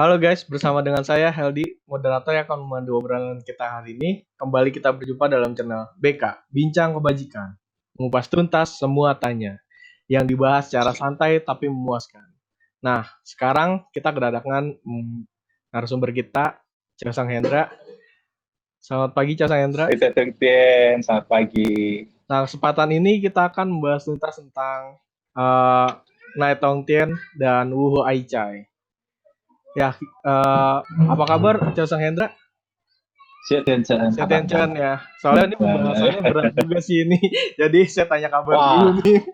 Halo guys, bersama dengan saya Heldi, moderator yang akan memandu obrolan kita hari ini. Kembali kita berjumpa dalam channel BK, Bincang Kebajikan. Mengupas tuntas semua tanya, yang dibahas secara santai tapi memuaskan. Nah, sekarang kita kedatangan narasumber kita, Sang Hendra. Selamat pagi, Sang Hendra. Hai Teteng Tien, selamat pagi. Nah, kesempatan ini kita akan membahas tuntas tentang Nai Tong Tien dan Wu Ai Chai. Ya, apa kabar, Sang Hendra? Setenchen ya. Soalnya ini pembahasannya berat juga sih ini. Jadi saya tanya kabar dulu nih.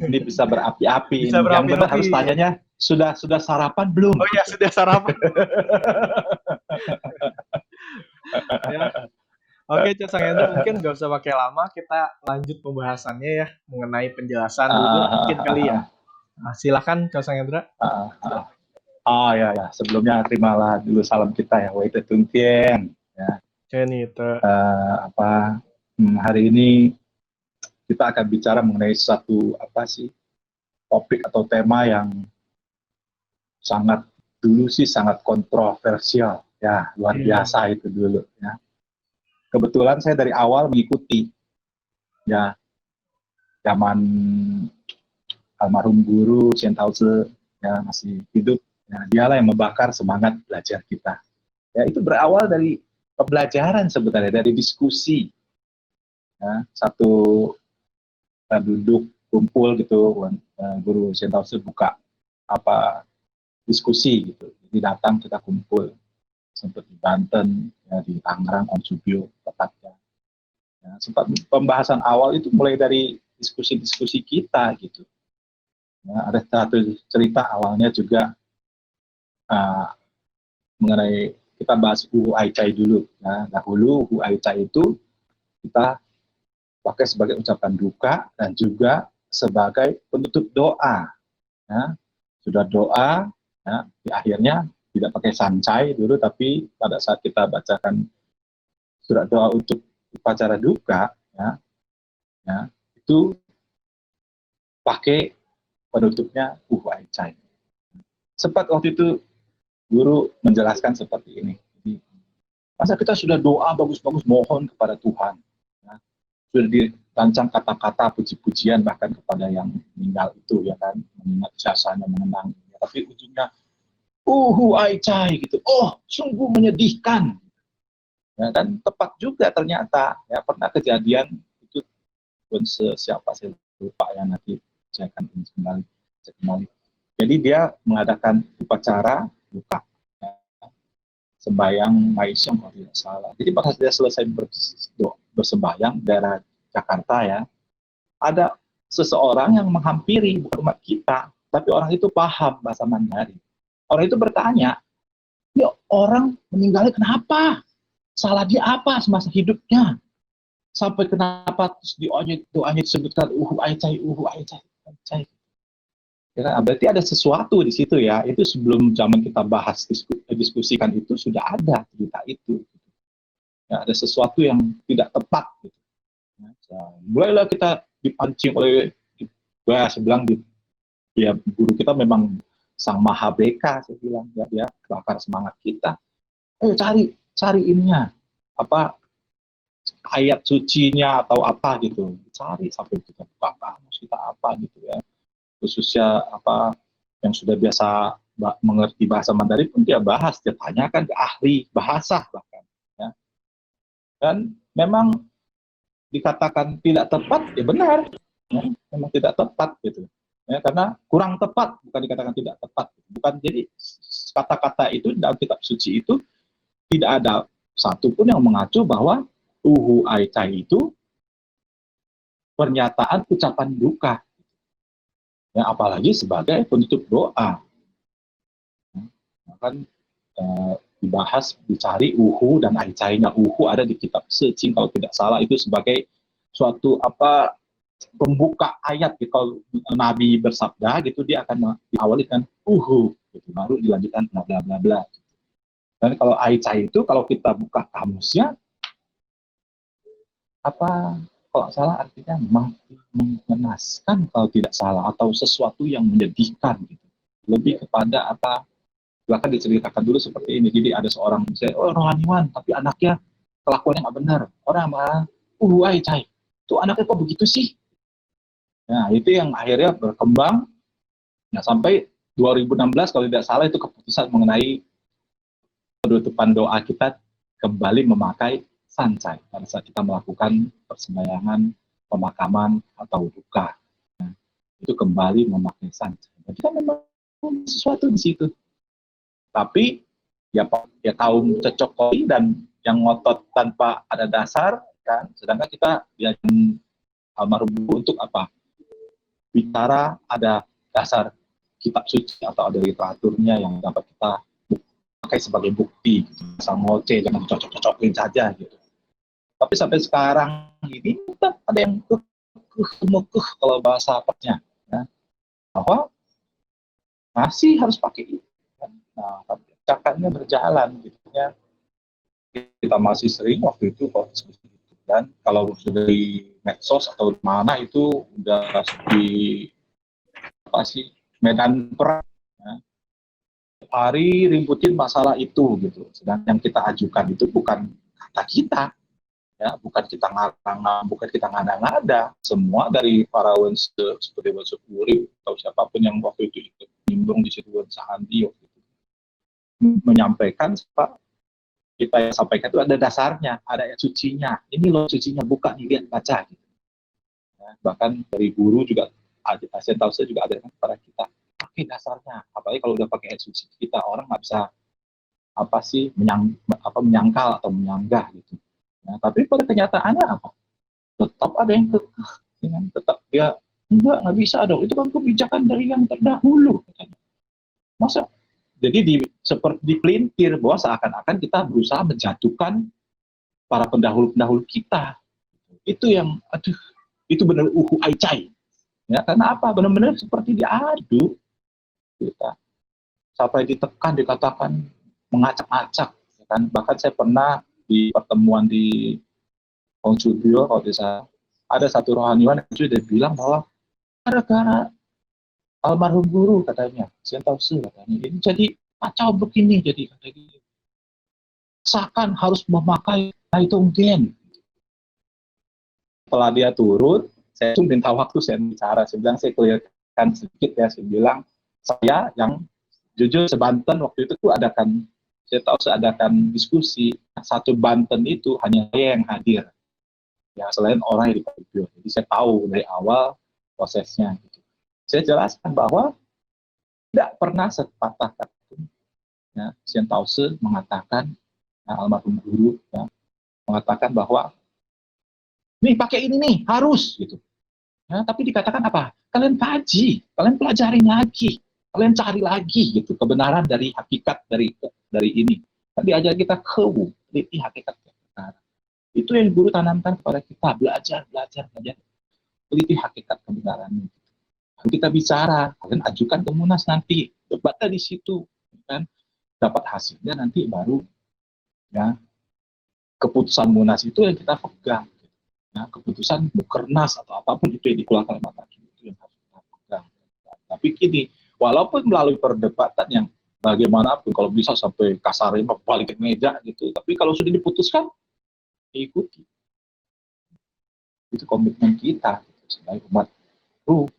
Ini bisa berapi-api. Bisa Yang benar berapi-api. harus tanyanya, sudah sarapan belum? Oh iya, sudah sarapan. Ya. Oke, Sang Hendra, mungkin nggak usah pakai lama, kita lanjut pembahasannya ya mengenai penjelasan dulu mungkin kali ya. Nah, silakan Sang Hendra. Oh ya, sebelumnya terimalah dulu salam kita ya, Wei Teteng Tien. Ya. Hari ini kita akan bicara mengenai suatu topik atau tema yang sangat kontroversial ya, luar biasa itu dulu ya. Kebetulan saya dari awal mengikuti ya, zaman almarhum guru Chen Taozi ya masih hidup ya, dialah yang membakar semangat belajar kita ya. Itu berawal dari pembelajaran sebenarnya, dari diskusi ya. Kita duduk kumpul gitu, guru Chen Taozi buka diskusi gitu, jadi datang kita kumpul, sempat di Banten ya, di Tangerang, Om Subyo tepatnya ya. Sempat pembahasan awal itu mulai dari diskusi-diskusi kita gitu ya. Ada satu cerita awalnya juga mengenai, kita bahas Wu Ai Chai dulu ya. Dahulu Wu Ai Chai itu kita pakai sebagai ucapan duka dan juga sebagai penutup doa ya. Sudah doa ya, di akhirnya tidak pakai sancai dulu, tapi pada saat kita bacakan surat doa untuk upacara duka ya, itu pakai penutupnya Wu Ai Chai. Sempat waktu itu guru menjelaskan seperti ini, jadi, masa kita sudah doa bagus-bagus mohon kepada Tuhan ya, sudah dirancang kata-kata puji-pujian bahkan kepada yang meninggal itu ya kan, mengingat jasanya, mengenang ya, tapi ujungnya Wu Ai Chai gitu. Oh, sungguh menyedihkan ya kan. Tepat juga ternyata ya, pernah kejadian itu pun siapa saya lupa ya, nanti saya akan kembali. Jadi dia mengadakan upacara buka ya, sembahyang Maisyong kalau tidak salah. Jadi pas dia selesai bersembahyang daerah Jakarta ya, ada seseorang yang menghampiri, bukan umat kita, tapi orang itu paham bahasa Mandarin. Orang itu bertanya, ya orang meninggalnya kenapa? Salah dia apa semasa hidupnya? Sampai kenapa doanya disebutkan Ai Chai. Ya, berarti ada sesuatu di situ ya. Itu sebelum zaman kita bahas diskusikan itu sudah ada cerita itu. Ya, ada sesuatu yang tidak tepat. Gitu. Ya, mulailah kita dipancing oleh, saya bilang ya, guru kita memang sang maha beka, saya bilang ya, dia bakar semangat kita. Ayo cari ininya, ayat sucinya atau apa gitu, cari sampai kita buka kamus kita apa gitu ya, khususnya yang sudah biasa mengerti bahasa Mandarin pun dia bahas, dia tanyakan ke ahli bahasa bahkan ya. Dan memang dikatakan tidak tepat ya, benar ya, memang tidak tepat gitu ya, karena kurang tepat, bukan dikatakan tidak tepat, bukan. Jadi kata-kata itu dalam kitab suci itu tidak ada satupun yang mengacu bahwa Wu Ai Chai itu pernyataan ucapan duka ya, apalagi sebagai penutup doa. Kan dibahas, dicari Uhu dan Ai Chai-nya. Uhu ada di kitab Secing kalau tidak salah, itu sebagai suatu pembuka ayat gitu. Kalau Nabi bersabda gitu, dia akan diawali dengan Uhu gitu, baru dilanjutkan bla bla bla bla. Dan kalau Ai Chai itu kalau kita buka kamusnya, kalau salah artinya mengenaskan kalau tidak salah, atau sesuatu yang menyedihkan gitu. Lebih kepada Bahkan diceritakan dulu seperti ini. Jadi ada seorang misalnya, oh rohaniwan, tapi anaknya kelakuannya nggak benar. Orang malah, wah cai, tuh anaknya kok begitu sih? Nah itu yang akhirnya berkembang. Nah sampai 2016 kalau tidak salah itu keputusan mengenai penutupan doa kita kembali memakai sancai pada saat kita melakukan persembayangan, pemakaman atau duka. Nah, itu kembali memakai sancai. Jadi kita memang sesuatu di situ. Tapi ya kaum cocokoi dan yang ngotot tanpa ada dasar kan, sedangkan kita diajarin almarhum guru untuk apa? Bicara ada dasar kitab suci atau ada literaturnya yang dapat kita pakai sebagai bukti gitu. Asal ngoceh, jangan cocok-cocokin saja gitu. Tapi sampai sekarang ini tetap ada yang kekeh kalau bahasa apanya ya, bahwa masih harus pakai itu. Nah, tapi cakapnya berjalan gitu ya. Kita masih sering waktu itu kalau diskusi gitu. Dan kalau sudah di medsos atau di mana itu udah di apa sih medan perang ya. Hari ributin masalah itu gitu. Sedangkan yang kita ajukan itu bukan kata kita ya, bukan kita ngarang, bukan kita ngada-ngada. Semua dari para wense seperti Wense Puri atau siapapun yang waktu itu ikut nimbrung di situ, Wense Handi waktu itu menyampaikan Pak, kita yang sampaikan itu ada dasarnya, ada ayat sucinya. Ini loh sucinya, buka nih, lihat, baca. Gitu. Ya, bahkan dari guru juga, saya tahu saya juga ada kepada kita, pakai dasarnya. Apalagi kalau udah pakai ayat suci kita, orang nggak bisa apa sih menyangkal atau menyanggah gitu. Nah, tapi pada kenyataannya apa? Tetap ada yang tetap dia nggak bisa dong. Itu kan kebijakan dari yang terdahulu. Katanya. Masa jadi seperti dipelintir bahwa seakan-akan kita berusaha menjatuhkan para pendahulu-pendahulu kita. Itu yang, aduh, itu benar aicai. Ya, karena apa? Benar-benar seperti diadu kita. Sampai ditekan, dikatakan mengacak-acak. Ya kan? Bahkan saya pernah di pertemuan di Hongsudio, kalau bisa, ada satu rohaniwan yang sudah bilang bahwa gara-gara almarhum guru katanya, saya tahu sih katanya, ini jadi kacau begini jadi katanya. Seakan harus memakai Taitung Gen. Setelah dia turun, saya tuh minta waktu saya bicara. Saya bilang saya kelihatan sedikit ya. Saya bilang saya yang jujur sebanten waktu itu tuh adakan, saya tahu saya adakan diskusi. Satu Banten itu hanya saya yang hadir. Ya selain orang yang di Papio. Jadi saya tahu dari awal prosesnya. Gitu. Saya jelaskan bahwa tidak pernah sepatah kata ya, Xian Tause mengatakan almarhum guru ya, mengatakan bahwa nih pakai ini nih harus gitu. Ya, tapi dikatakan apa? Kalian kaji, kalian pelajarin lagi, kalian cari lagi gitu kebenaran dari hakikat dari ini. Kan diajar kita kewu, teliti hakikat kebenaran. Itu yang guru tanamkan kepada kita, belajar, teliti hakikat kebenaran. Lalu kita bicara, kalian ajukan ke Munas nanti, debatnya di situ, kan? Dapat hasilnya nanti baru ya keputusan Munas itu yang kita pegang. Ya, keputusan Bukernas atau apapun itu yang dikeluarkan oleh Mataki itu yang harus kita pegang. Tapi gini, walaupun melalui perdebatan yang bagaimanapun, kalau bisa sampai kasarnya balik ke meja gitu, tapi kalau sudah diputuskan, ikuti. Itu komitmen kita sebagai umat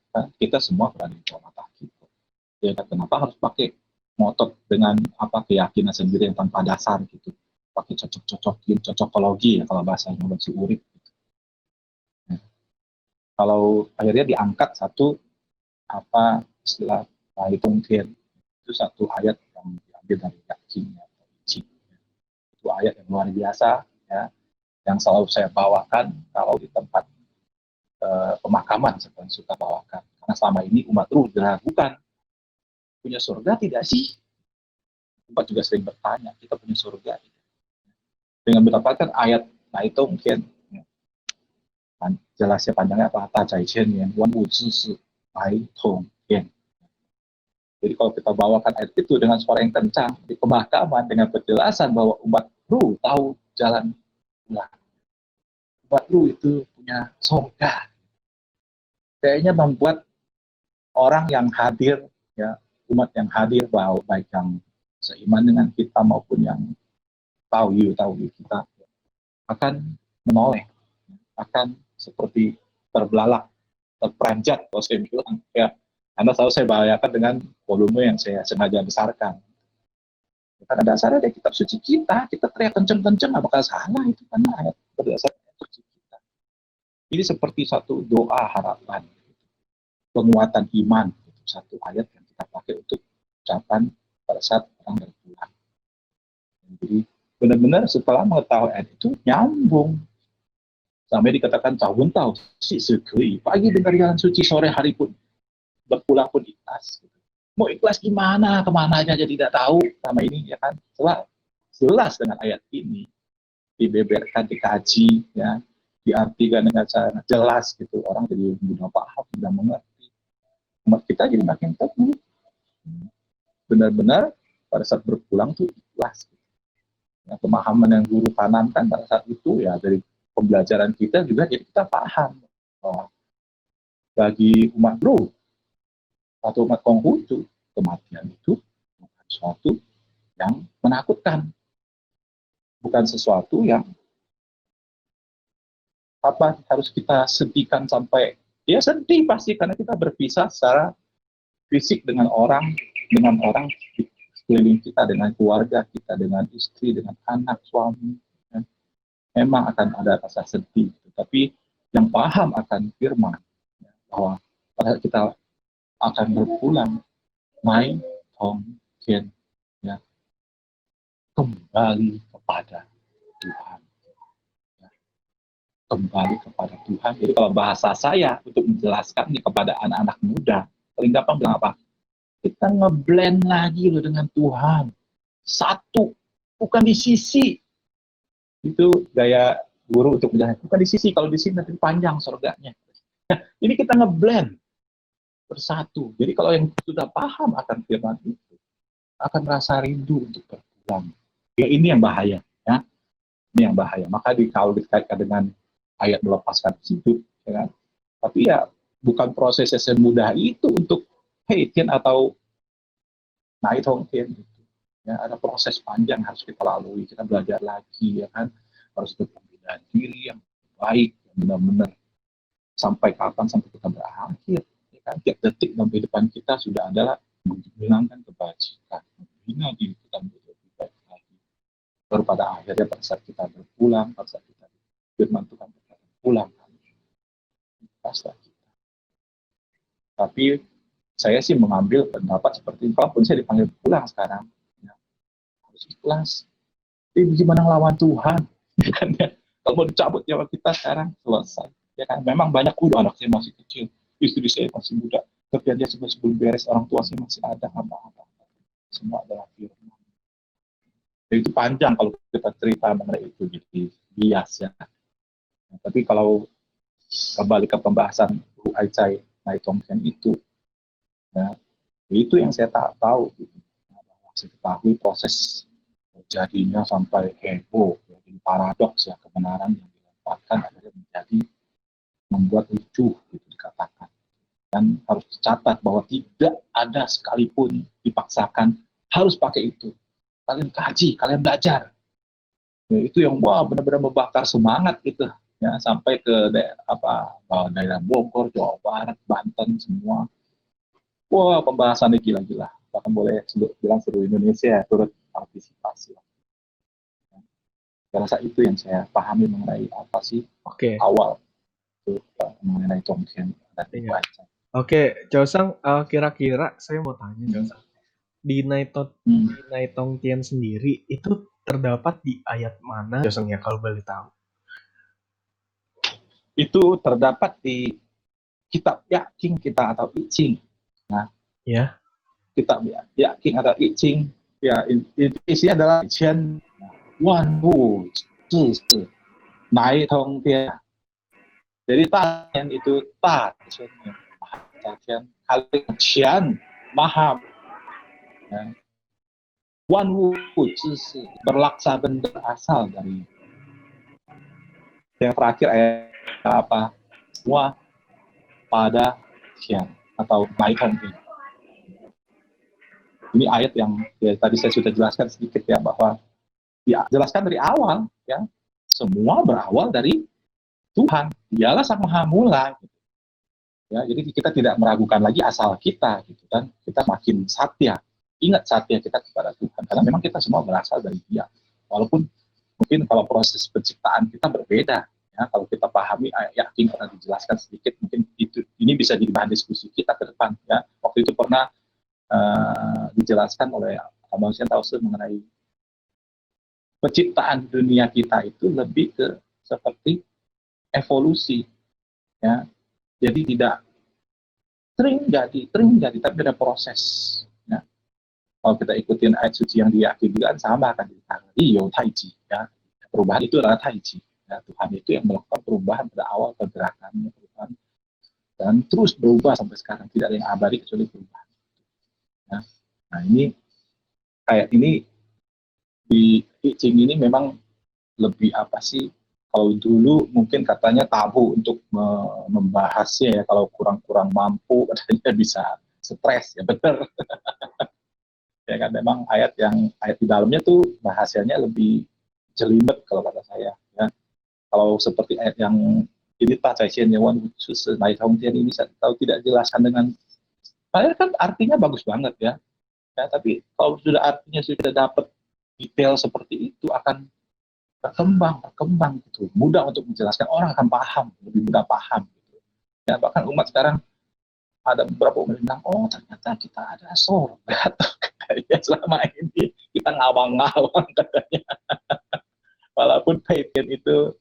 kan? Kita semua berada di bawah Mataki. Ya, kenapa harus pakai ngotot dengan apa keyakinan sendiri yang tanpa dasar gitu, pakai cocokologi ya kalau bahasanya masih urip gitu. Nah, kalau akhirnya diangkat satu apa istilah itu mungkin itu satu ayat yang diambil dari Yakin itu ayat yang luar biasa ya, yang selalu saya bawakan kalau di tempat pemakaman saya suka bawakan karena selama ini umat ruh diragukan punya surga tidak sih. Umat juga sering bertanya, kita punya surga tidak? Dengan mendapatkan ayat, nah itu mungkin jelasnya panjangnya apa? Tajaichen yang wan wu zhi bai tong yan. Jadi kalau kita bawakan ayat itu dengan suara yang kencang di pemakaman dengan penjelasan bahwa umat ruh tahu jalan pulang. Umat ruh itu punya surga. Kayaknya membuat orang yang hadir, ya umat yang hadir, bahwa baik yang seiman dengan kita maupun yang tahu kita akan menoleh, akan seperti terbelalak, terperanjat kalau saya bilang ya. Karena selalu saya bahayakan dengan volume yang saya sengaja besarkan. Karena dasarnya dari kitab suci kita teriak kenceng-kenceng nggak bakal salah itu karena ayat berdasarkan kitab suci kita. Ini seperti satu doa harapan, penguatan iman, itu satu ayat yang kita pakai untuk ucapan pada saat orang berpulang. Jadi benar-benar setelah mengetahui ayat itu nyambung. Sampai dikatakan tahun tahu si segeri pagi dengar jalan suci, sore hari pun berpulang pun ikhlas. Mau ikhlas gimana, kemana aja jadi tidak tahu sama ini ya kan. Setelah jelas dengan ayat ini dibeberkan, dikaji, ya, diartikan dengan cara jelas gitu, orang jadi mudah paham, mudah mengerti. Umat kita jadi makin teguh. Benar-benar pada saat berpulang tuh ikhlas. Ya, pemahaman yang guru tanamkan pada saat itu ya dari pembelajaran kita juga jadi kita paham bahwa bagi umat Bro atau umat Konghucu, kematian itu bukan sesuatu yang menakutkan, bukan sesuatu yang harus kita sedihkan sampai ya sedih pasti karena kita berpisah secara fisik dengan orang di sekeliling kita, dengan keluarga kita, dengan istri, dengan anak, suami. Memang akan ada rasa sedih, tapi yang paham akan firman bahwa pada kita akan berpulang, Mai Tong Kien, ya, kembali kepada Tuhan. Ya, kembali kepada Tuhan. Jadi kalau bahasa saya untuk menjelaskan ini kepada anak-anak muda, paling gampang bilang apa? Kita ngeblend lagi loh dengan Tuhan. Satu, bukan di sisi. Itu gaya guru untuk menjelaskan. Bukan di sisi, kalau di sini nanti panjang surganya. Ini kita ngeblend bersatu. Jadi kalau yang sudah paham akan firman itu, akan merasa rindu untuk berpulang. Ya ini yang bahaya, ya. Ini yang bahaya. Maka kalau dikaitkan dengan ayat melepaskan hidup, ya kan? Tapi ya bukan prosesnya semudah itu untuk Tian atau Nai Tong Tian. Gitu. Ya, ada proses panjang harus kita lalui. Kita belajar lagi, ya kan? Harus berpembinaan diri yang baik, yang benar-benar sampai kapan, sampai kita berakhir. Tiap detik dalam kehidupan kita sudah adalah menghilangkan kebajikan, menghina diri kita menjadi lebih baik lagi. Baru pada akhirnya pada saat kita berpulang, pada saat kita firman Tuhan berkata pulang, pasrah kita. Tapi saya sih mengambil pendapat seperti itu. Kalaupun saya dipanggil pulang sekarang, ya, harus ikhlas. Tapi gimana ngelawan Tuhan? Ya, kalau mau dicabut nyawa kita sekarang selesai. Ya kan? Memang banyak anak saya masih kecil. Istri saya masih muda, kerja dia sebelum beres, orang tua saya masih ada, apa-apa. Semua adalah firman. Jadi itu panjang kalau kita cerita mengenai itu, jadi bias ya. Nah, tapi kalau kembali ke pembahasan Hu Ai Chai Nai Tong Kien itu, ya, itu yang saya tak tahu. Gitu. Nah, saya ketahui proses terjadinya sampai heboh, jadi paradoks ya, kebenaran yang dilemparkan akhirnya menjadi membuat lucu gitu dikatakan. Dan harus dicatat bahwa tidak ada sekalipun dipaksakan harus pakai itu. Kalian kaji, kalian belajar. Ya, itu yang benar-benar membakar semangat gitu. Ya, sampai ke daerah Bogor, Jawa Barat, Banten semua. Wah, pembahasannya gila-gila. Bahkan boleh bilang seluruh Indonesia turut partisipasi. Saya rasa itu yang saya pahami mengenai apa sih awal mengenai Tong Kien dan Hu Ai Chai. Oke, Josang, kira-kira saya mau tanya, Josang, di Nai Tong Kien sendiri itu terdapat di ayat mana, Josang ya kalau boleh tahu? Itu terdapat di kitab Yaking kita atau I Ching. Nah, ya. Kitab Yaking atau I Ching, ya isinya adalah Qian Wan Wu Zhi Nai Tong Kien. Jadi Tian itu Ta, Tian kali Qian Maha. Ya. Wan Wu Zhi berlaksa benda asal dari yang terakhir ayat apa? Semua pada Qian atau Nai Tong Kien. Ini ayat yang ya, tadi saya sudah jelaskan sedikit ya, bahwa jelaskan dari awal ya, semua berawal dari Tuhan. Dialah sang maha mula gitu. Ya, jadi kita tidak meragukan lagi asal kita gitu kan. Kita makin satya, ingat satya kita kepada Tuhan, karena memang kita semua berasal dari Dia. Walaupun mungkin kalau proses penciptaan kita berbeda ya, kalau kita pahami, yakin pernah dijelaskan sedikit, mungkin ini bisa jadi bahan diskusi kita ke depan ya. Waktu itu pernah dijelaskan oleh Abang Sian Tausen mengenai penciptaan dunia kita itu lebih ke seperti evolusi ya. Jadi tidak sering jadi, tapi ada proses ya. Kalau kita ikutin ayat suci yang diaktifkan sama akan ditangani yo taiji ya. Perubahan itu adalah taiji ya. Tuhan itu yang melakukan perubahan pada awal pergerakannya, perubahan, dan terus berubah sampai sekarang, tidak ada yang abadi kecuali perubahan ya. Nah ini kayak ini di teaching ini memang lebih apa sih, kalau dulu mungkin katanya tabu untuk membahasnya ya, kalau kurang-kurang mampu katanya bisa stres ya, benar ya kan. Memang ayat di dalamnya tuh bahasanya lebih jelimet kalau kata saya ya. Kalau seperti ayat yang ini Pak Caisian Yawan khusus naik ini saya tahu tidak jelaskan dengan kan artinya bagus banget ya. Ya, tapi kalau sudah artinya sudah dapat detail seperti itu, akan berkembang gitu, mudah untuk menjelaskan, orang akan paham, lebih mudah paham gitu. Ya, bahkan umat sekarang ada beberapa umat bilang, oh ternyata kita ada surga ya, selama ini kita ngawang-ngawang katanya. Walaupun pagan itu,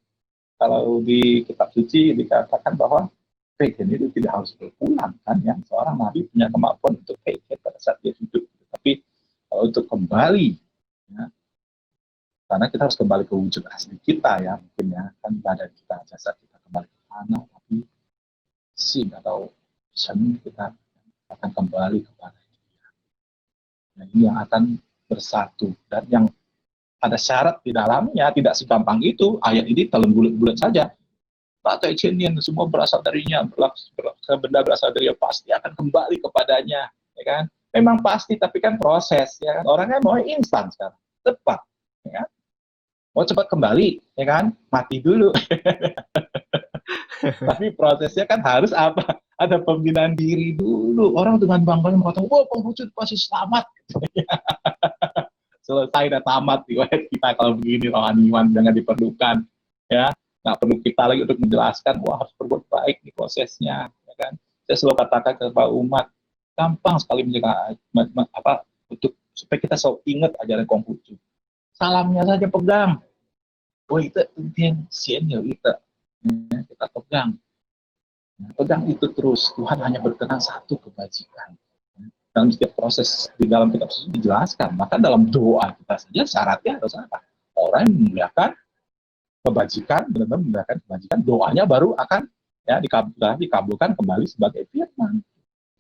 kalau di kitab suci dikatakan bahwa pagan itu tidak harus berpulang kan ya, seorang nabi punya kemampuan untuk pagan pada saat dia hidup, tapi kalau untuk kembali ya, karena kita harus kembali ke wujud asli kita ya, mungkin ya, kan badan kita, jasad kita kembali ke tanah, tapi sin atau seni kita akan kembali kepada Dia. Nah, ini yang akan bersatu, dan yang ada syarat di dalamnya, tidak segampang itu. Ayat ini telan bulat-bulat saja. Pak Taicenian semua berasal darinya, benda berasal dari Dia, pasti akan kembali kepadanya, ya kan? Memang pasti, tapi kan proses, ya kan? Orangnya mau instan sekarang, cepat, ya kan? Mau cepat kembali, ya kan? Mati dulu. Tapi prosesnya kan harus apa? Ada pembinaan diri dulu. Orang dengan bangganya mengatakan, wah Konghucu pasti selamat. Selesai dan tamat riwayat kita kalau begini, rohaniwan jangan diperlukan. Ya, nggak perlu kita lagi untuk menjelaskan, wah harus berbuat baik di prosesnya. Ya kan? Saya selalu katakan kepada umat, gampang sekali menjaga untuk supaya kita selalu ingat ajaran Konghucu. Salamnya saja pegang. Oh itu penting, senior kita. Kita pegang. Pegang itu terus. Tuhan hanya berkenan satu kebajikan. Dalam setiap proses di dalam kitab suci dijelaskan. Maka dalam doa kita saja syaratnya harus apa? Orang yang memuliakan kebajikan, benar-benar memuliakan kebajikan, doanya baru akan ya dikabulkan kembali sebagai firman.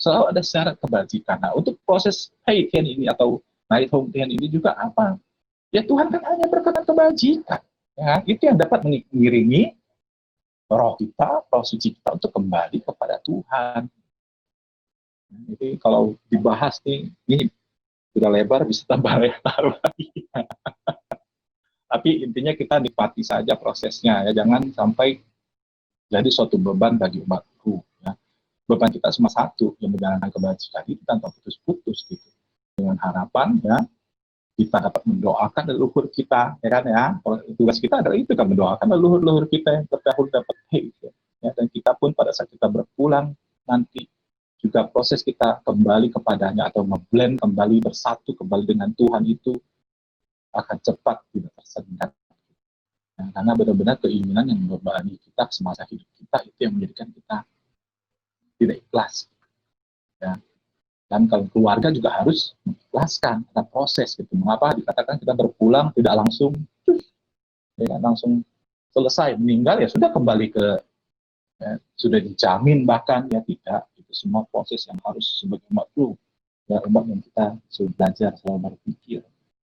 Selalu ada syarat kebajikan. Nah, untuk proses Heiken ini atau Night Home Ten ini juga apa? Ya Tuhan kan hanya berkenan kebajikan. Ya, itu yang dapat mengiringi roh kita, roh suci kita untuk kembali kepada Tuhan. Jadi kalau dibahas nih, ini sudah lebar, bisa tambah lebar lagi. Tapi intinya kita nikmati saja prosesnya ya, jangan sampai jadi suatu beban bagi umatku. Ya. Beban kita cuma satu, yang menjalankan kebajikan itu tanpa putus-putus gitu. Dengan harapan ya kita dapat mendoakan leluhur kita, ya kan ya. Tugas kita adalah itu kan, mendoakan leluhur-leluhur kita yang terdahulu dapat gitu. Ya, dan kita pun pada saat kita berpulang nanti juga proses kita kembali kepadanya atau ngeblend kembali, bersatu kembali dengan Tuhan itu akan cepat, tidak tersendat. Nah, karena benar-benar keinginan yang membebani kita semasa hidup kita itu yang menjadikan kita tidak ikhlas. Ya. Dan kalau keluarga juga harus mengikhlaskan, ada proses gitu. Mengapa dikatakan kita berpulang tidak langsung, ya, langsung selesai meninggal ya sudah kembali ke ya, sudah dijamin, bahkan ya tidak. Itu semua proses yang harus sebagai umat ya, umat yang kita sudah belajar selalu berpikir.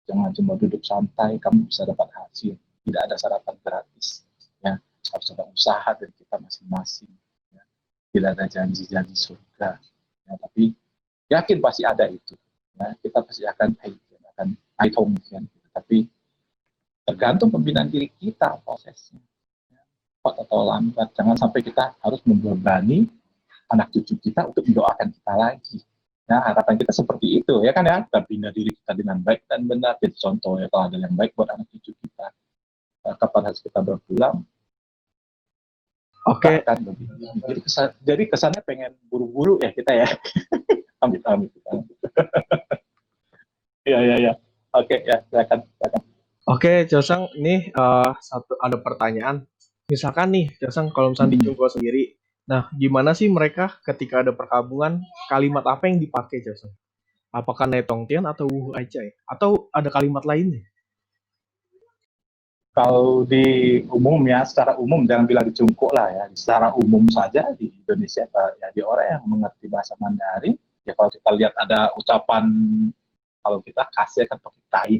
Jangan cuma duduk santai, kamu bisa dapat hasil. Tidak ada sarapan gratis. Ya, harus ada usaha dari kita masing-masing. Ya. Tidak ada janji-janji surga. Ya, tapi yakin pasti ada itu. ya, kita pasti akan aitong kan. Tapi tergantung pembinaan diri kita prosesnya, cepat atau lambat. Jangan sampai kita harus membebani anak cucu kita untuk mendoakan kita lagi. Nah, harapan kita seperti itu, ya kan ya. Kita bina diri kita dengan baik dan benar. Jadi contoh ya, kalau ada yang baik buat anak cucu kita. Kapan harus kita berpulang? Oke. Kan, jadi kesannya pengen buru-buru ya kita ya. Amit. Ya. Oke, ya, silakan. Oke, Josang, ini ada pertanyaan. Misalkan nih, Josang, kalau misalnya di Jungko sendiri, nah gimana sih mereka ketika ada perkabungan, kalimat apa yang dipakai, Josang? Apakah Netongtian atau Wu Aicai? Atau ada kalimat lainnya? Kalau di umum ya, secara umum jangan bilang di Cungko lah ya. Secara umum saja di Indonesia ya, di orang yang mengerti bahasa Mandarin, ya kalau kita lihat ada ucapan, kalau kita kasih kan pakai tai,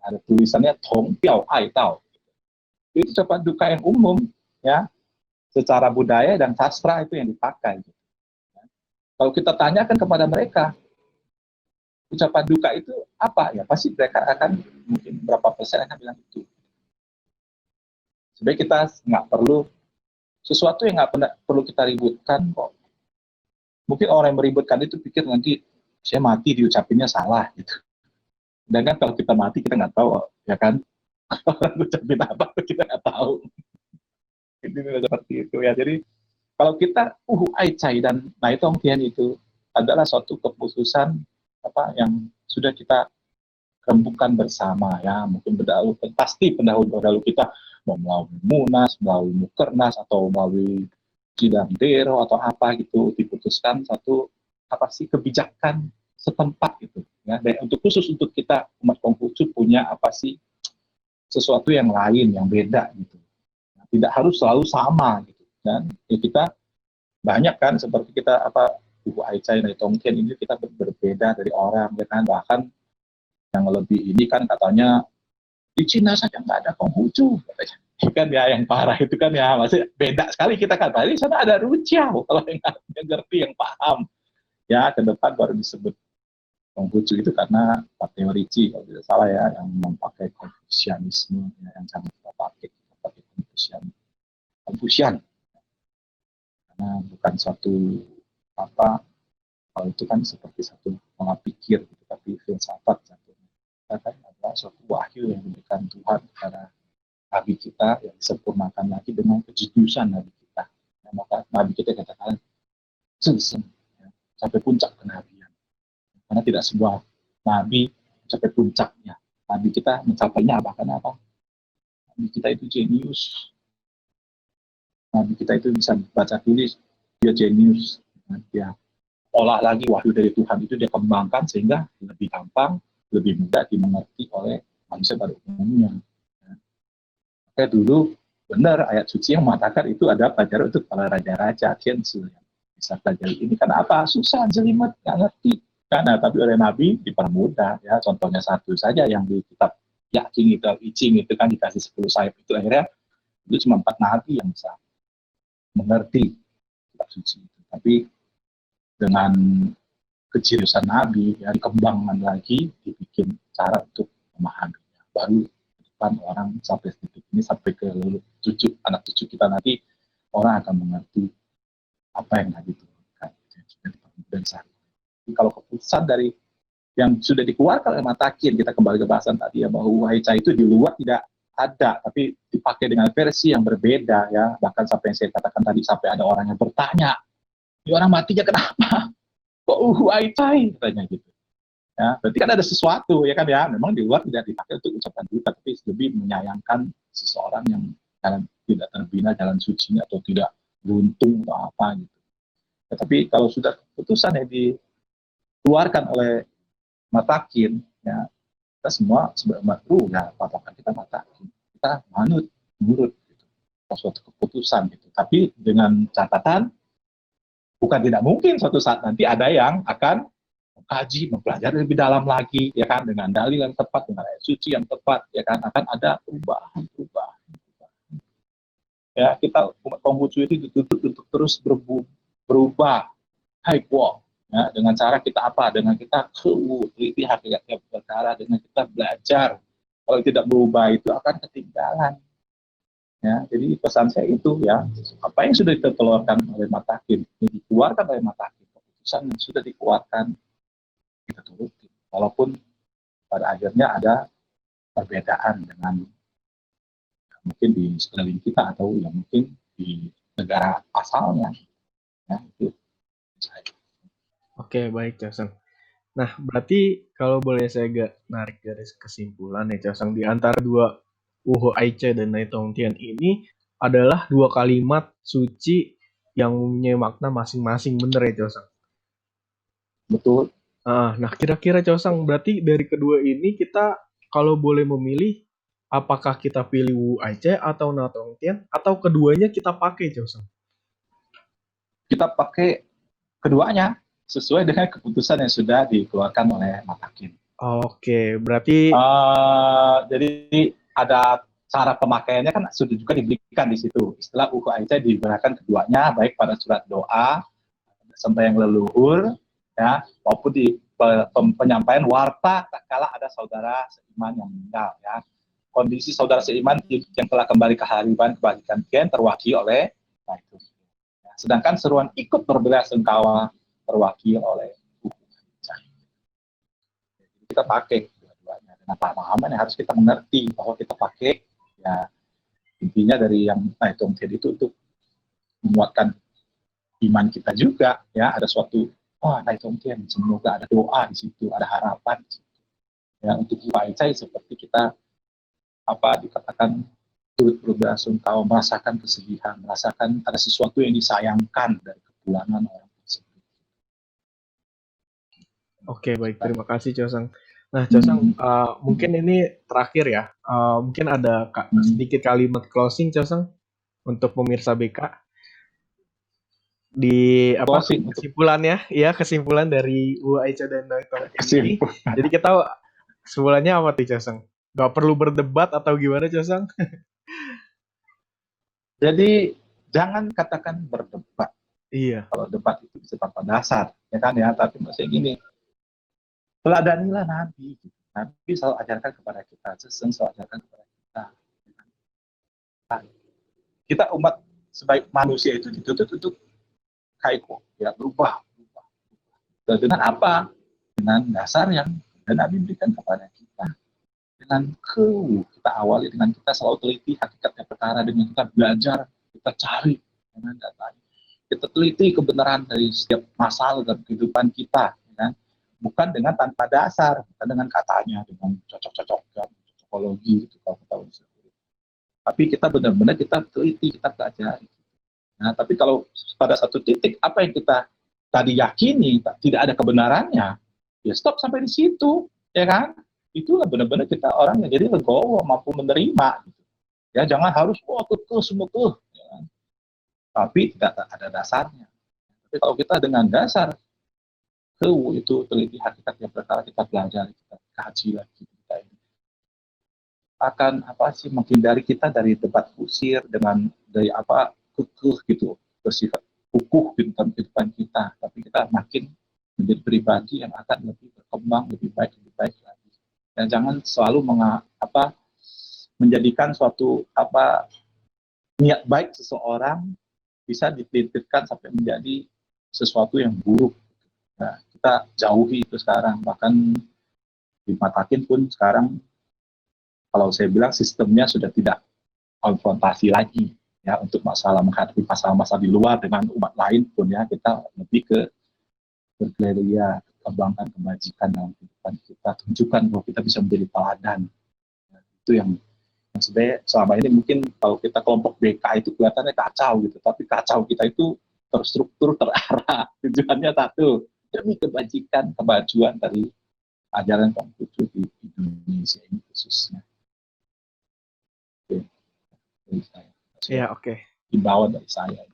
ada tulisannya Tong Piao Ai Tao. Itu ucapan duka yang umum ya, secara budaya dan sastra itu yang dipakai. Kalau kita tanyakan kepada mereka, ucapan duka itu apa? Ya pasti mereka akan mungkin berapa persen akan bilang itu. Sebenarnya kita nggak perlu sesuatu yang nggak perlu kita ributkan kok. Mungkin orang yang meributkan itu pikir nanti saya mati diucapinnya salah gitu. Dan kan kalau kita mati kita nggak tahu ya kan, orang ucapin apa kita nggak tahu. Ini seperti itu ya. Jadi kalau kita Aicai dan Naitongtian itu adalah suatu keputusan apa yang sudah kita rembukan bersama ya. Mungkin pasti pendahulu kita mau melalui Munas, melalui Mukernas atau melalui sidang Dero atau apa gitu, diputuskan satu apa sih kebijakan setempat gitu ya. Dan khusus untuk kita umat Konghucu punya apa sih sesuatu yang lain yang beda gitu. Nah, tidak harus selalu sama gitu. Dan ya kita banyak kan seperti kita apa Ibu Aicai dan Tongkian ini kita berbeda dari orang ya kan, bahkan yang lebih ini kan katanya di Cina saja nggak ada Konghucu katanya. Kan ya yang parah itu kan ya masih beda sekali kita kan. Di sana ada Rujiao kalau yang ngerti yang paham ya, ke depan baru disebut Konghucu itu karena Pak Teorici kalau tidak salah ya yang memakai Konfusianisme ya, yang sangat kita pakai Konfusian karena bukan suatu apa kalau itu kan seperti satu pola pikir gitu, tapi filsafat satunya kan adalah suatu wahyu yang diberikan Tuhan kepada Nabi kita yang disempurnakan lagi dengan kejujuran Nabi kita. Ya, maka Nabi kita katakan sungseng ya, sampai puncak kenabian. Karena tidak semua Nabi mencapai puncaknya. Nabi kita mencapainya apa? Karena apa? Nabi kita itu jenius. Nabi kita itu bisa baca tulis, dia jenius. Dia olah lagi wahyu dari Tuhan itu dia kembangkan sehingga lebih gampang, lebih mudah dimengerti oleh manusia pada umumnya. Kayak dulu benar ayat suci yang mengatakan itu ada pelajaran untuk para raja-raja Tianzi yang bisa pelajari ini karena apa susah jelimet nggak ngerti karena tapi oleh Nabi dipermudah ya, contohnya satu saja yang di kitab Yaking itu Icing itu kan dikasih 10 sayap itu akhirnya itu cuma 4 nabi yang bisa mengerti kitab suci itu, tapi dengan kejeniusan Nabi ya dikembangkan lagi dibikin cara untuk memahaminya baru orang sampai titik ini sampai ke cucu anak cucu kita nanti orang akan mengerti apa yang tadi diturunkan dan saat ini kalau keputusan dari yang sudah dikeluarkan oleh Matakin kita kembali ke bahasan tadi ya bahwa Waica itu di luar tidak ada tapi dipakai dengan versi yang berbeda ya bahkan sampai yang saya katakan tadi sampai ada orang yang bertanya ini orang matinya kenapa kok Waica katanya gitu. Ya, berarti kan ada sesuatu ya kan ya memang di luar tidak dipakai untuk ucapan duka tapi lebih menyayangkan seseorang yang tidak terbina jalan suci atau tidak beruntung atau apa gitu. Ya, tapi kalau sudah keputusan yang dikeluarkan oleh Matakin ya kita semua sebenarnya ya patokan kita Matakin kita manut nurut gitu suatu keputusan gitu tapi dengan catatan bukan tidak mungkin suatu saat nanti ada yang akan mengkaji, mempelajari lebih dalam lagi, ya kan, dengan dalil yang tepat, dengan ayat suci yang tepat, ya kan, akan ada perubahan. Ya, kita umat Konghucu itu dituntut untuk terus berubah, high walk, Ya, dengan cara kita apa? Dengan kita teliti hakikat perkara, dengan kita belajar. Kalau tidak berubah itu akan ketinggalan. Ya, jadi pesan saya itu ya, apa yang sudah dikeluarkan oleh Matakin, dikeluarkan oleh Matakin, keputusan yang sudah dikeluarkan kita turuti. Walaupun pada akhirnya ada perbedaan dengan mungkin di sekeliling kita atau yang mungkin di negara asalnya. Ya, itu saya. Oke, baik Coseng. Nah, berarti kalau boleh saya narik garis kesimpulan ya Coseng, di antara dua Wu Aice dan Nai Tongtian ini adalah dua kalimat suci yang mempunyai makna masing-masing, bener ya Coseng? Betul. Nah, kira-kira Coseng, berarti dari kedua ini kita kalau boleh memilih, apakah kita pilih Wu Aice atau Na Tongtian, atau keduanya kita pakai Coseng? Kita pakai keduanya sesuai dengan keputusan yang sudah dikeluarkan oleh Matakin. Oke, berarti jadi ada cara pemakaiannya kan sudah juga diberikan di situ. Istilah Uku Aica digunakan keduanya baik pada surat doa sembahyang leluhur ya maupun di penyampaian warta kala ada saudara seiman yang meninggal ya. Kondisi saudara seiman yang telah kembali ke hariban kebajikan kian terwakili oleh itu. Ya, sedangkan seruan ikut berbela-sungkawa terwakili oleh Uku Aica. Kita pakai dua-duanya dengan pemahaman yang harus kita mengerti bahwa kita pakai ya intinya dari yang Nai Tongtian itu untuk menguatkan iman kita juga ya ada suatu Nai Tongtian semoga ada doa di situ ada harapan di situ. Ya untuk Waichai seperti kita dikatakan turut berbela-sungkawa merasakan kesedihan merasakan ada sesuatu yang disayangkan dari kepulangan orang tersebut. Oke, baik. Terima kasih, Cosang. Nah, Cosang, mungkin ini terakhir ya. Mungkin ada sedikit kalimat closing, Cosang, untuk pemirsa BK. Di kesimpulannya, ya kesimpulan dari Wu Aica dan Nai Tongtian ini. Jadi kita kesimpulannya apa tuh, Cosang? Gak perlu berdebat atau gimana, Cosang? Jadi jangan katakan berdebat. Iya. Kalau debat itu bisa tanpa dasar, ya kan ya. Tapi maksudnya gini, teladanilah Nabi. Nabi selalu ajarkan kepada kita, selalu ajarkan kepada kita. Kita umat sebaik manusia itu dituntut untuk kaiko, ya berubah. Dengan apa? Dengan dasar yang Nabi berikan kepada kita. Dengan kita awali dengan kita selalu teliti hakikatnya perkara, dengan kita belajar, kita cari dengan datanya. Kita teliti kebenaran dari setiap masalah dalam kehidupan kita, ya. Bukan dengan tanpa dasar, bukan dengan katanya, dengan cocok-cocokan, psikologi, gitu, kalau kita tahu. Tapi kita benar-benar kita teliti, kita pelajari. Nah, tapi kalau pada satu titik apa yang kita tadi yakini tidak ada kebenarannya, ya stop sampai di situ, ya kan? Itulah benar-benar kita orang yang jadi legowo mampu menerima. Gitu. Ya jangan harus semua ya kan? Tapi tidak ada dasarnya. Tapi kalau kita dengan dasar itu teliti hakikatnya perkara kita belajar, kita kaji lagi kita ini akan menghindari kita dari debat kusir dengan dari gitu bersifat kukuh di dalam kehidupan kita, tapi kita makin menjadi pribadi yang akan lebih berkembang lebih baik lagi. Dan jangan selalu menjadikan suatu niat baik seseorang bisa dipelititkan sampai menjadi sesuatu yang buruk. Nah, kita jauhi itu sekarang. Bahkan di Matakin pun sekarang kalau saya bilang sistemnya sudah tidak konfrontasi lagi ya untuk menghadapi masalah-masalah di luar dengan umat lain pun ya kita lebih ke bergerilya, kembangkan kebajikan dalam kehidupan kita, tunjukkan bahwa kita bisa menjadi teladan. Nah, itu yang sebenarnya selama ini mungkin kalau kita kelompok BK itu kelihatannya kacau gitu, tapi kacau kita itu terstruktur, terarah, tujuannya satu, demi kebajikan, kemajuan dari ajaran Konghucu di Indonesia ini khususnya. Iya, oke. Himbauan dari saya.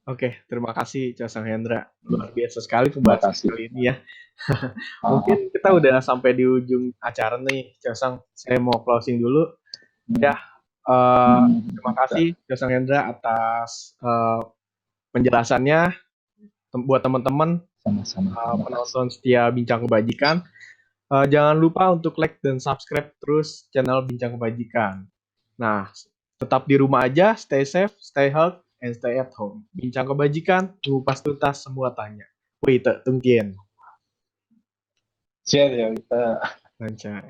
Oke, terima kasih Cosang Hendra. Luar biasa sekali pembahasan kali ini ya. Mungkin kita udah sampai di ujung acara nih, Cosang. Saya mau closing dulu. Ya, terima kasih Cosang Hendra atas penjelasannya. Buat teman-teman, Sama-sama. Terima kasih. penonton setia Bincang Kebajikan. Jangan lupa untuk like dan subscribe terus channel Bincang Kebajikan. Nah, tetap di rumah aja, stay safe, stay healthy, and stay at home. Bincang Kebajikan, mengupas tuntas semua tanya. Wih, tungguin. Share ya kita. Lancar.